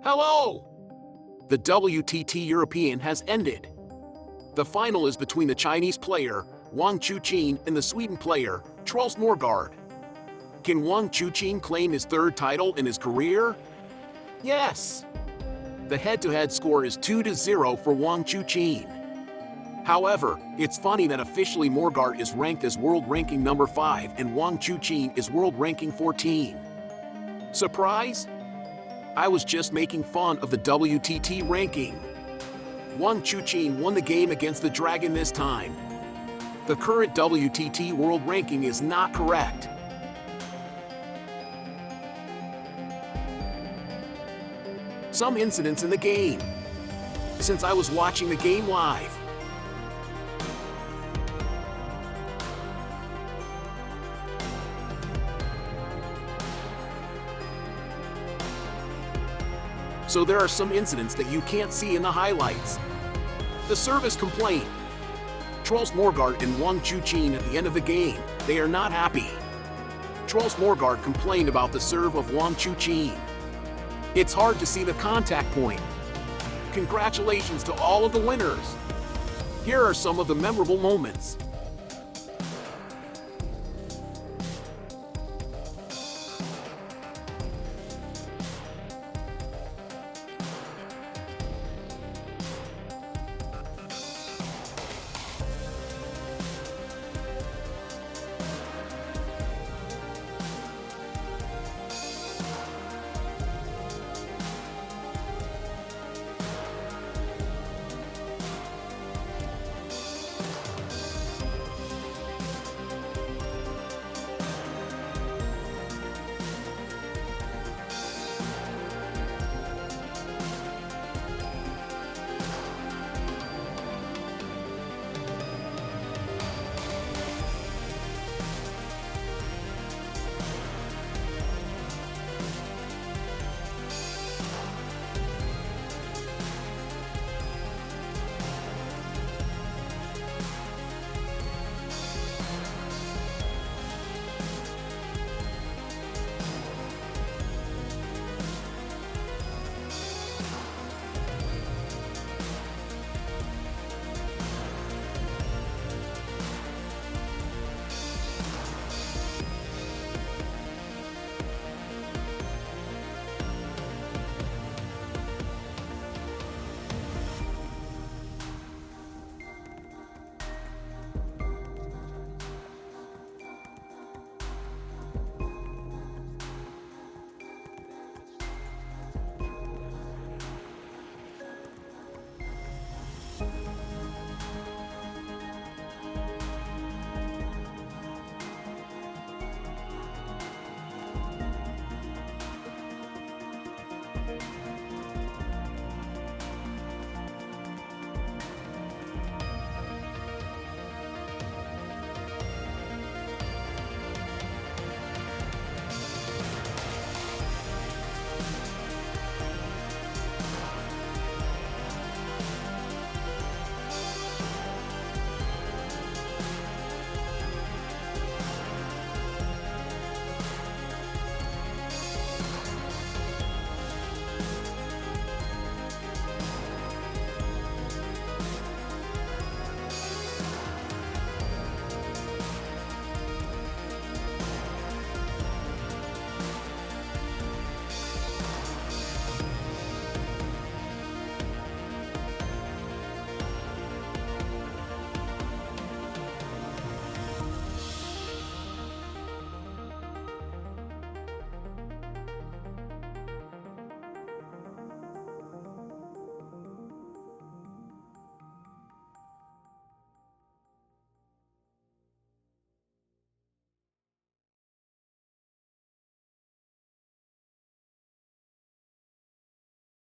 Hello! The WTT European has ended. The final is between the Chinese player, Wang Chuqin, and the Sweden player, Truls Moregard. Can Wang Chuqin claim his third title in his career? Yes! The head-to-head score is 2-0 for Wang Chuqin. However, it's funny that officially Moregard is ranked as world ranking number 5 and Wang Chuqin is world ranking 14. Surprise? I was just making fun of the WTT ranking. Wang Chuqin won the game against the Dragon this time. The current WTT world ranking is not correct. Some incidents in the game. Since I was watching the game live, so there are some incidents that you can't see in the highlights. The service complaint. Truls Moregard and Wang Chuqin at the end of the game, they are not happy. Truls Moregard complained about the serve of Wang Chuqin. It's hard to see the contact point. Congratulations to all of the winners. Here are some of the memorable moments.